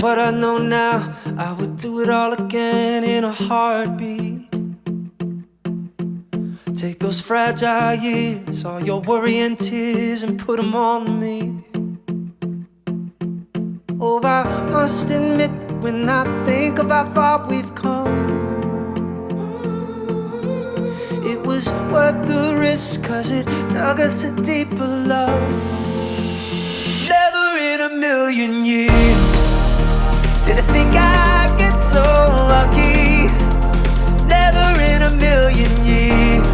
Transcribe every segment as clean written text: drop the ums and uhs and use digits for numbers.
what I know now, I would do it all again in a heartbeat. Take those fragile years, all your worry and tears, and put them on me. Oh, I must admit, when I think of how far we've come, it was worth the risk, 'cause it dug us a deeper love. Never in a million years did I think I'd get so lucky. Never in a million years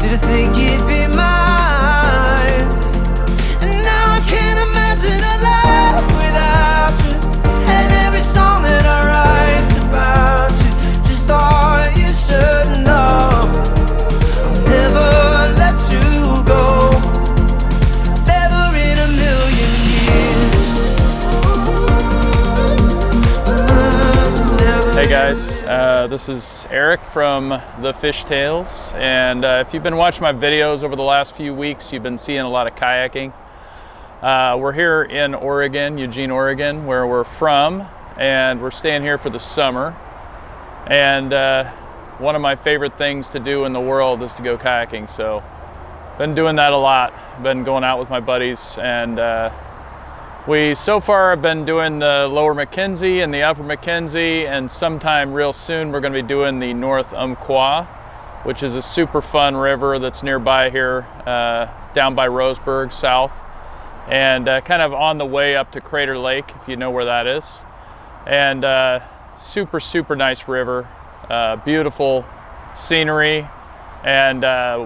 did I think you'd be mine. And now I can't imagine a life without you, and every song that I write's about you. Just all you should know, I'll never let you go. Never in a million years. Hey guys, this is Eric from the Fish Tales, and if you've been watching my videos over the last few weeks, you've been seeing a lot of kayaking. We're here in Oregon, Eugene, Oregon, where we're from, and we're staying here for the summer. And one of my favorite things to do in the world is to go kayaking, so been doing that a lot. Been going out with my buddies, and we so far have been doing the lower McKenzie and the upper McKenzie, and sometime real soon we're going to be doing the North Umpqua, which is a super fun river that's nearby here, down by Roseburg south, and kind of on the way up to Crater Lake, if you know where that is. And super nice river, beautiful scenery, and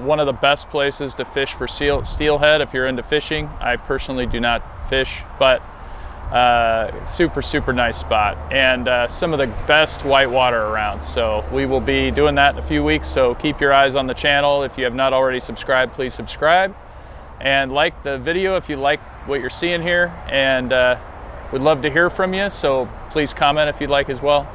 one of the best places to fish for steelhead if you're into fishing. I personally do not fish, but super nice spot, and some of the best whitewater around. So we will be doing that in a few weeks, so keep your eyes on the channel. If you have not already subscribed, please subscribe and like the video if you like what you're seeing here, and we'd love to hear from you, so please comment if you'd like as well.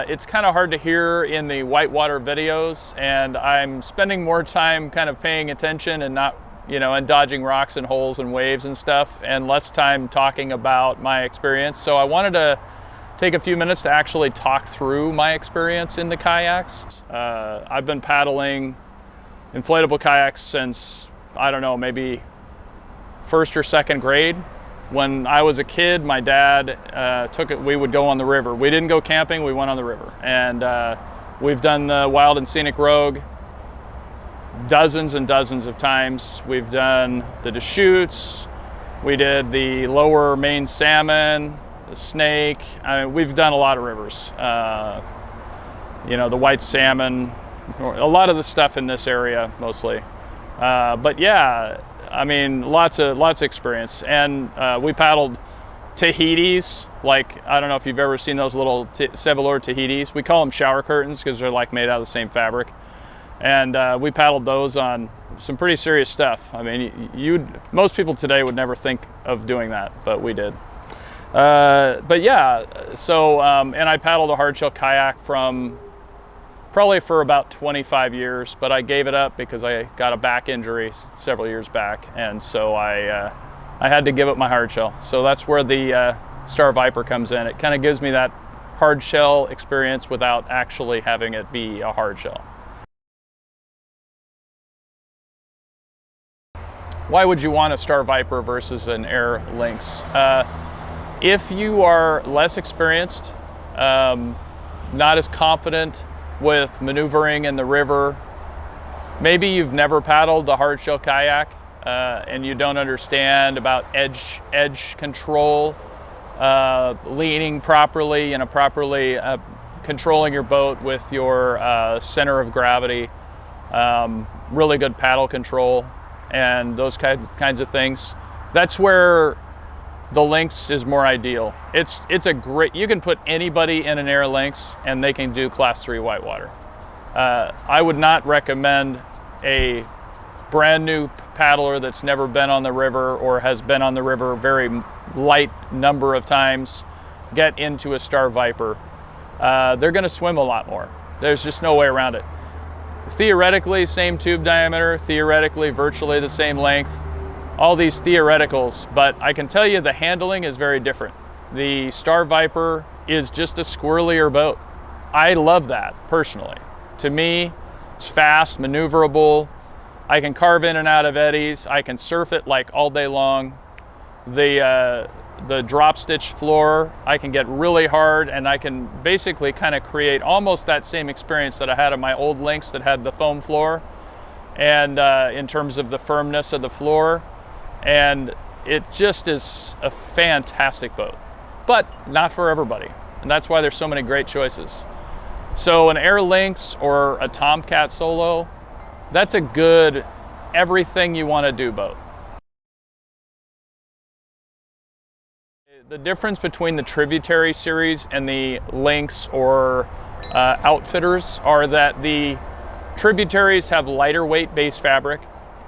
It's kind of hard to hear in the whitewater videos, and I'm spending more time kind of paying attention and not, you know, and dodging rocks and holes and waves and stuff, and less time talking about my experience. So I wanted to take a few minutes to actually talk through my experience in the kayaks. I've been paddling inflatable kayaks since, I don't know, maybe first or second grade. When I was a kid, my dad took it, we would go on the river. We didn't go camping, we went on the river. And we've done the Wild and Scenic Rogue dozens and dozens of times. We've done the Deschutes, we did the lower Maine Salmon, the Snake. I mean, we've done a lot of rivers. You know, the White Salmon, a lot of the stuff in this area mostly. But yeah, I mean, lots of experience. And we paddled Tahitis, like, I don't know if you've ever seen those little Sevalor Tahitis. We call them shower curtains because they're like made out of the same fabric. And we paddled those on some pretty serious stuff. I mean, most people today would never think of doing that, but we did. But yeah, so, and I paddled a hardshell kayak probably for about 25 years, but I gave it up because I got a back injury several years back, and so I had to give up my hardshell. So that's where the Star Viper comes in. It kind of gives me that hardshell experience without actually having it be a hardshell. Why would you want a Star Viper versus an Aire Lynx? If you are less experienced, not as confident with maneuvering in the river, maybe you've never paddled a hardshell kayak, and you don't understand about edge control, leaning properly, and properly controlling your boat with your center of gravity, really good paddle control, and those kinds of things. That's where the Lynx is more ideal. It's a great, you can put anybody in an Aire Lynx and they can do class 3 whitewater. I would not recommend a brand new paddler that's never been on the river or has been on the river a very light number of times get into a Star Viper. They're gonna swim a lot more. There's just no way around it. Theoretically, same tube diameter, theoretically virtually the same length, all these theoreticals, but I can tell you the handling is very different. the Star Viper is just a squirrelier boat. I love that personally. To me, it's fast, maneuverable. I can carve in and out of eddies. I can surf it like all day long. The drop stitch floor, I can get really hard, and I can basically kind of create almost that same experience that I had on my old Lynx that had the foam floor, and in terms of the firmness of the floor. And it just is a fantastic boat, but not for everybody. And that's why there's so many great choices. So an Aire Lynx or a Tomcat Solo, that's a good everything you want to do boat. The difference between the Tributary series and the Lynx or Outfitters are that the Tributaries have lighter weight base fabric,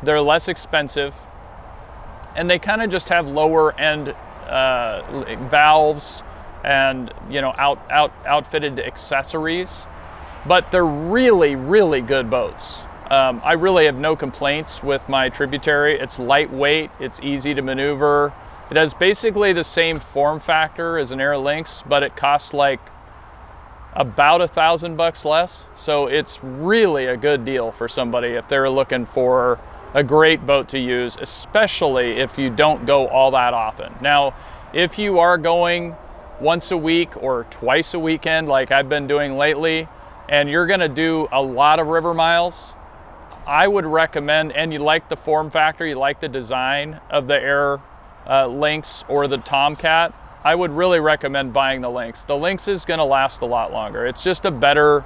they're less expensive, and they kind of just have lower end valves and, you know, outfitted accessories, but they're really, really good boats. I really have no complaints with my Tributary. It's lightweight, it's easy to maneuver. It has basically the same form factor as an Aire Lynx, but it costs like about $1,000 less. So it's really a good deal for somebody if they're looking for a great boat to use, especially if you don't go all that often. Now, if you are going once a week or twice a weekend, like I've been doing lately, and you're gonna do a lot of river miles, I would recommend, and you like the form factor, you like the design of the Aire Lynx or the Tomcat, I would really recommend buying the Lynx. The Lynx is going to last a lot longer. It's just a better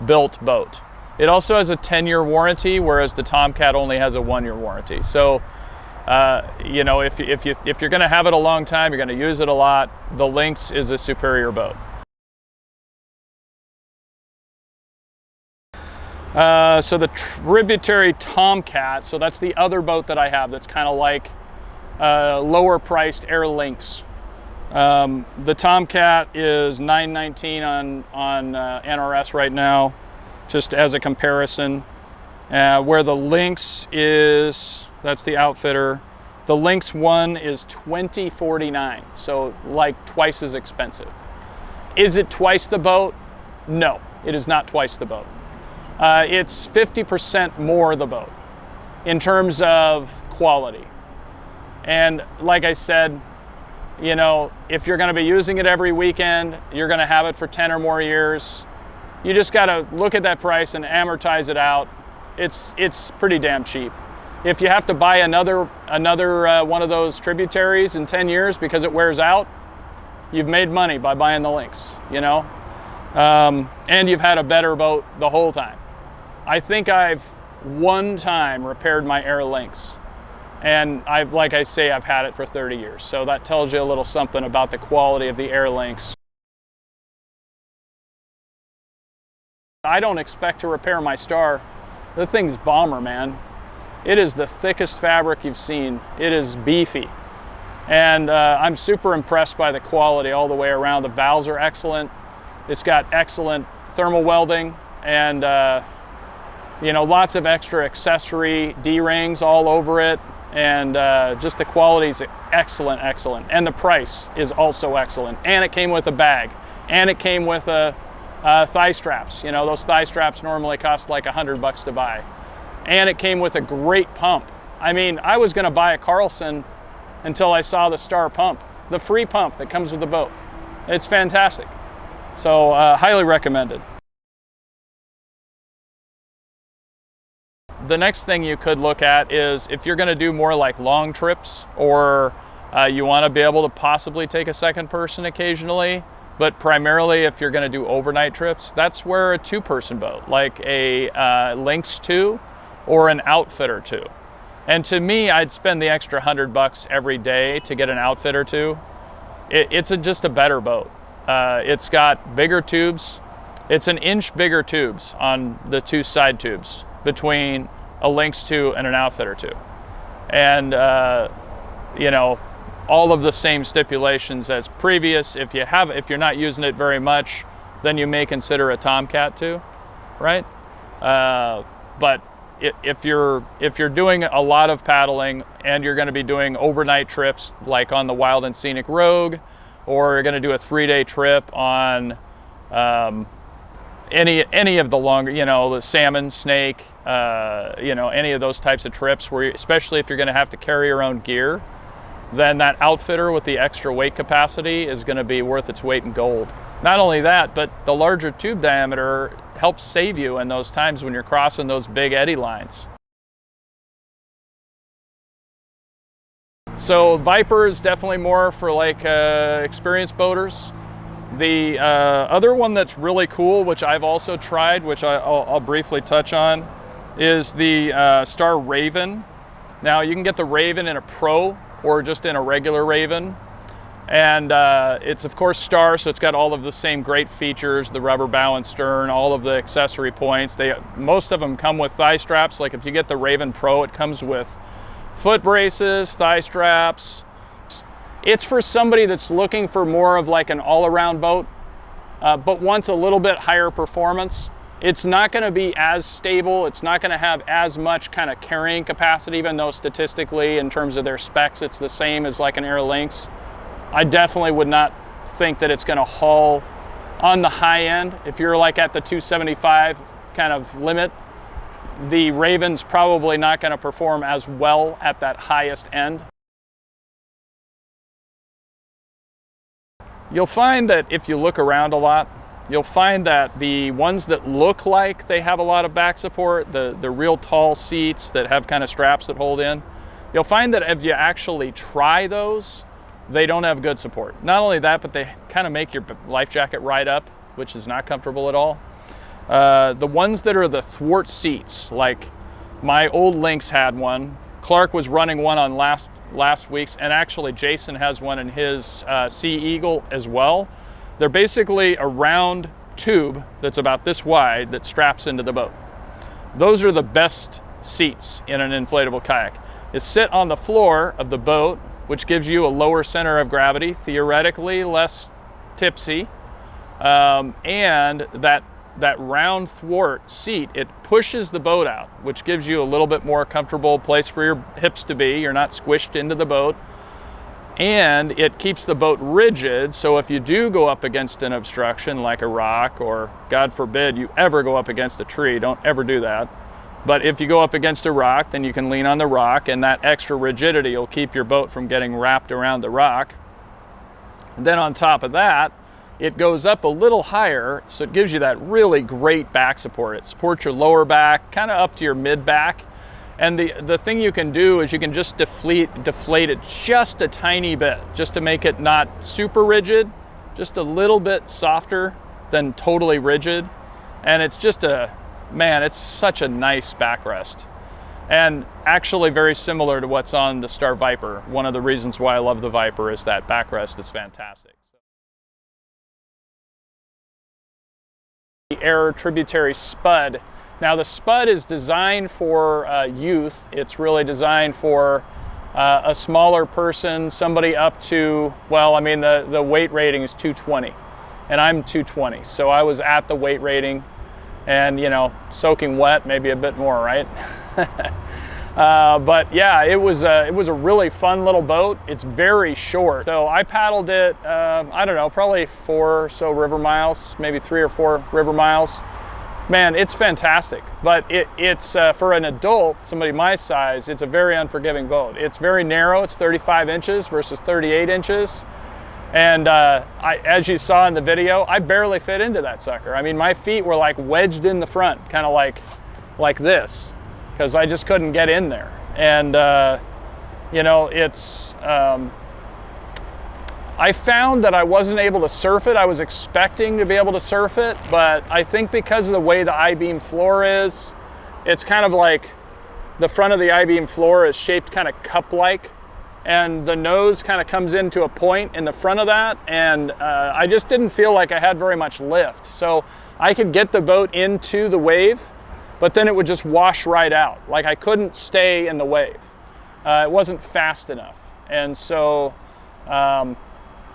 built boat. It also has a 10-year warranty, whereas the Tomcat only has a 1-year warranty. So, you know, if you're going to have it a long time, you're going to use it a lot, the Lynx is a superior boat. So the Tributary Tomcat, so that's the other boat that I have that's kind of like lower priced Aire Lynx. The Tomcat is $919 on NRS right now, just as a comparison. Where the Lynx is, that's the Outfitter, the Lynx 1 is $2049, so like twice as expensive. Is it twice the boat? No, it is not twice the boat. It's 50% more the boat in terms of quality. And like I said, you know, if you're going to be using it every weekend, you're going to have it for 10 or more years, you just got to look at that price and amortize it out. It's pretty damn cheap. If you have to buy another one of those Tributaries in 10 years because it wears out, you've made money by buying the Lynx, you know? And you've had a better boat the whole time. I think I've one time repaired my Aire Lynx. And like I say, I've had it for 30 years. So that tells you a little something about the quality of the Aire Lynx. I don't expect to repair my Star. The thing's bomber, man. It is the thickest fabric you've seen. It is beefy. And I'm super impressed by the quality all the way around. The valves are excellent. It's got excellent thermal welding and you know, lots of extra accessory D-rings all over it. And just the quality is excellent, excellent. And the price is also excellent. And it came with a bag. And it came with thigh straps. You know, those thigh straps normally cost like $100 to buy. And it came with a great pump. I mean, I was gonna buy a Carlson until I saw the Star pump, the free pump that comes with the boat. It's fantastic. So highly recommended. The next thing you could look at is if you're going to do more like long trips, or you want to be able to possibly take a second person occasionally, but primarily if you're going to do overnight trips, that's where a two-person boat, like a Lynx 2 or an Outfitter 2. And to me, I'd spend the extra $100 every day to get an Outfitter 2. It's just a better boat. It's got bigger tubes. It's an inch bigger tubes on the two side tubes between a Lynx 2 and an Outfitter 2. And, you know, all of the same stipulations as previous. If you're not using it very much, then you may consider a Tomcat 2, right? But if you're doing a lot of paddling and you're going to be doing overnight trips like on the Wild and Scenic Rogue, or you're going to do a 3-day trip on any of the longer, you know, the salmon, snake, you know, any of those types of trips where, especially if you're going to have to carry your own gear, then that outfitter with the extra weight capacity is going to be worth its weight in gold. Not only that, but the larger tube diameter helps save you in those times when you're crossing those big eddy lines. So Viper is definitely more for like experienced boaters. The other one that's really cool, which I've also tried, which I'll briefly touch on, is the Star Raven. Now you can get the Raven in a Pro or just in a regular Raven. And it's of course Star, so it's got all of the same great features, the rubber bow and stern, all of the accessory points. Most of them come with thigh straps. Like if you get the Raven Pro, it comes with foot braces, thigh straps. It's for somebody that's looking for more of like an all-around boat, but wants a little bit higher performance. It's not going to be as stable. It's not going to have as much kind of carrying capacity, even though statistically in terms of their specs, it's the same as like an Aire Lynx. I definitely would not think that it's going to haul on the high end. If you're like at the 275 kind of limit, the Raven's probably not going to perform as well at that highest end. You'll find that if you look around a lot, you'll find that the ones that look like they have a lot of back support, the real tall seats that have kind of straps that hold in, you'll find that if you actually try those, they don't have good support. Not only that, but they kind of make your life jacket ride up, which is not comfortable at all. The ones that are the thwart seats, like my old Lynx had one, Clark was running one on last week's, and actually Jason has one in his Sea Eagle as well. They're basically a round tube that's about this wide that straps into the boat. Those are the best seats in an inflatable kayak. Is sit on the floor of the boat, which gives you a lower center of gravity, theoretically less tipsy, and that round thwart seat, it pushes the boat out, which gives you a little bit more comfortable place for your hips to be. You're not squished into the boat, and it keeps the boat rigid, so if you do go up against an obstruction like a rock, or God forbid you ever go up against a tree, don't ever do that, but if you go up against a rock, then you can lean on the rock, and that extra rigidity will keep your boat from getting wrapped around the rock. And then on top of that, it goes up a little higher, so it gives you that really great back support. It supports your lower back, kind of up to your mid back. And the thing you can do is you can just deflate it just a tiny bit, just to make it not super rigid, just a little bit softer than totally rigid. And it's just man, it's such a nice backrest. And actually very similar to what's on the Star Viper. One of the reasons why I love the Viper is that backrest is fantastic. The Aire Tributary Spud. Now the Spud is designed for youth. It's really designed for a smaller person, somebody up to, well, I mean the weight rating is 220 and I'm 220. So I was at the weight rating and, you know, soaking wet, maybe a bit more, right? But yeah, it was a really fun little boat. It's very short. So I paddled it, I don't know, probably 4 or so river miles, maybe 3 or 4 river miles. Man, it's fantastic. But it's for an adult, somebody my size, it's a very unforgiving boat. It's very narrow. It's 35 inches versus 38 inches. And as you saw in the video, I barely fit into that sucker. I mean, my feet were like wedged in the front, kind of like this, because I just couldn't get in there. And you know, it's I found that I wasn't able to surf it. I was expecting to be able to surf it, but I think because of the way the I-beam floor is, it's kind of like the front of the I-beam floor is shaped kind of cup-like, and the nose kind of comes into a point in the front of that, and I just didn't feel like I had very much lift. So I could get the boat into the wave, but then it would just wash right out. Like I couldn't stay in the wave. It wasn't fast enough. And so,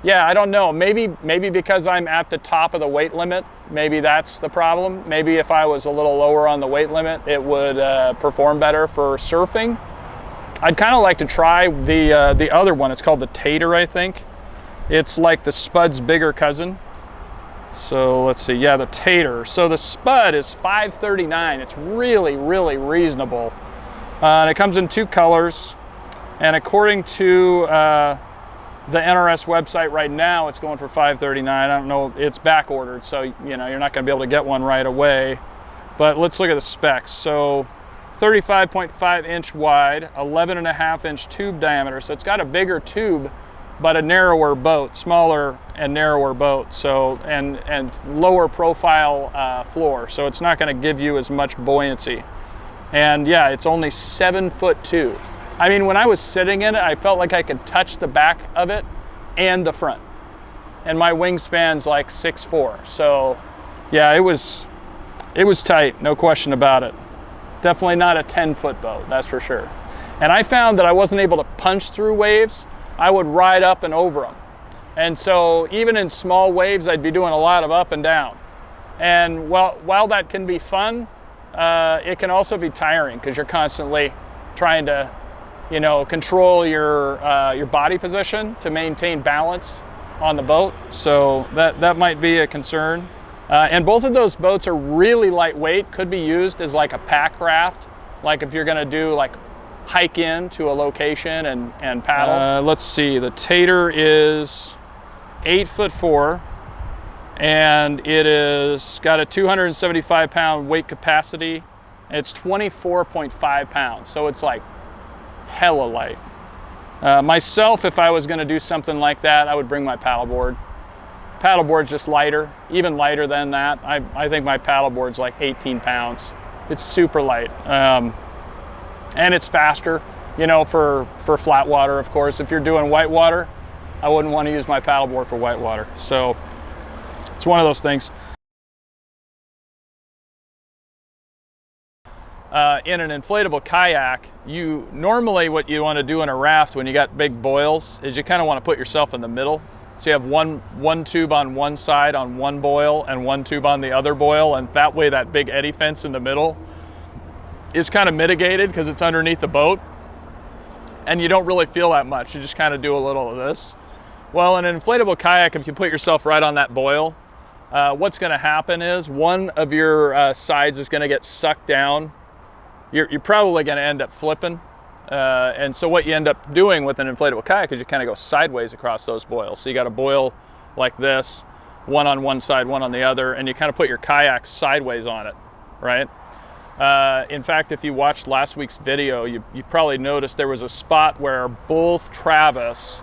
yeah, I don't know. Maybe because I'm at the top of the weight limit, maybe that's the problem. Maybe if I was a little lower on the weight limit, it would perform better for surfing. I'd kind of like to try the other one. It's called the Tater, I think. It's like the Spud's bigger cousin. So let's see, yeah, the Tater. So the Spud is $539. It's really, really reasonable. And it comes in 2 colors. And according to the NRS website right now, it's going for $539. I don't know, it's back ordered, so you know, you're not gonna be able to get one right away. But let's look at the specs. So 35.5 inch wide, 11.5 inch tube diameter. So it's got a bigger tube, but a narrower boat, smaller and narrower boat. So, and lower profile floor. So it's not gonna give you as much buoyancy. And yeah, it's only 7'2". I mean, when I was sitting in it, I felt like I could touch the back of it and the front. And my wingspan's like 6'4". So yeah, it was tight, no question about it. Definitely not a 10-foot boat, that's for sure. And I found that I wasn't able to punch through waves. I would ride up and over them. And so even in small waves, I'd be doing a lot of up and down. And while that can be fun, it can also be tiring because you're constantly trying to, you know, control your body position to maintain balance on the boat. So that might be a concern. And both of those boats are really lightweight, could be used as like a pack raft, like if you're gonna do like hike in to a location and paddle. Let's see, the Tater is 8'4", and it is got a 275 pound weight capacity. It's 24.5 pounds, so it's like hella light. Myself, if I was gonna do something like that, I would bring my paddleboard. Paddleboard's just lighter, even lighter than that. I think my paddleboard's like 18 pounds. It's super light. And it's faster, you know, for flat water, of course. If you're doing whitewater, I wouldn't want to use my paddleboard for whitewater. So it's one of those things. In an inflatable kayak, normally what you want to do in a raft when you got big boils is you kind of want to put yourself in the middle. So you have one tube on one side on one boil and one tube on the other boil, and that way that big eddy fence in the middle is kind of mitigated because it's underneath the boat and you don't really feel that much. You just kind of do a little of this. Well, in an inflatable kayak, if you put yourself right on that boil, what's going to happen is one of your sides is going to get sucked down. You're probably going to end up flipping. And so what you end up doing with an inflatable kayak is you kind of go sideways across those boils. So you got a boil like this, one on one side, one on the other, and you kind of put your kayak sideways on it, right? In fact, if you watched last week's video, you probably noticed there was a spot where both Travis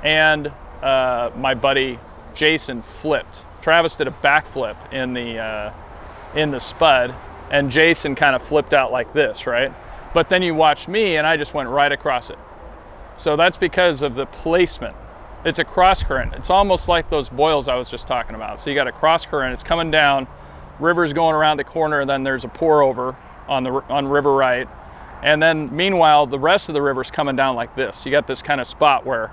and my buddy Jason flipped. Travis did a backflip in the Spud, and Jason kind of flipped out like this, right? But then you watch me, and I just went right across it. So that's because of the placement. It's a cross current. It's almost like those boils I was just talking about. So you got a cross current, it's coming down, river's going around the corner, and then there's a pour over on river right. And then meanwhile, the rest of the river's coming down like this. You got this kind of spot where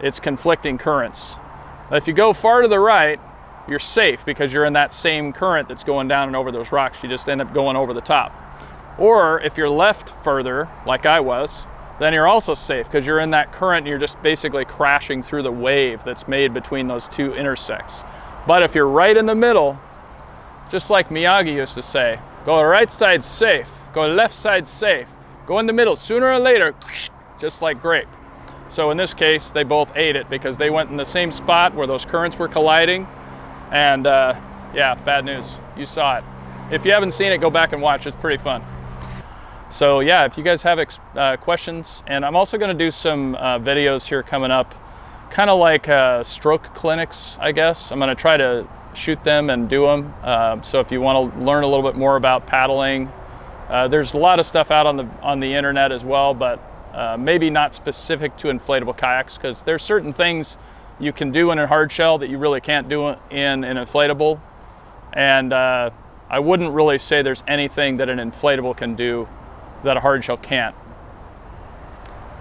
it's conflicting currents. If you go far to the right, you're safe because you're in that same current that's going down and over those rocks. You just end up going over the top. Or if you're left further, like I was, then you're also safe because you're in that current and you're just basically crashing through the wave that's made between those two intersects. But if you're right in the middle, just like Miyagi used to say, go right side safe, go left side safe, go in the middle, sooner or later, just like grape. So in this case, they both ate it because they went in the same spot where those currents were colliding. And yeah, bad news, you saw it. If you haven't seen it, go back and watch, it's pretty fun. So yeah, if you guys have questions, and I'm also gonna do some videos here coming up, kind of like stroke clinics, I guess. I'm gonna try to shoot them and do them. So if you wanna learn a little bit more about paddling, there's a lot of stuff out on the internet as well, but maybe not specific to inflatable kayaks, because there's certain things you can do in a hard shell that you really can't do in an inflatable. And I wouldn't really say there's anything that an inflatable can do that a hard shell can't.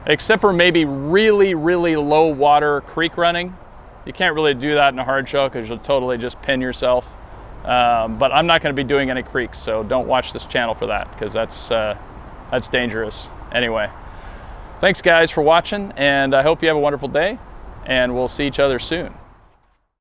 Except for maybe really, really low water creek running. You can't really do that in a hard shell because you'll totally just pin yourself. But I'm not gonna be doing any creeks, so don't watch this channel for that, because that's dangerous. Anyway, thanks guys for watching, and I hope you have a wonderful day. and we'll see each other soon.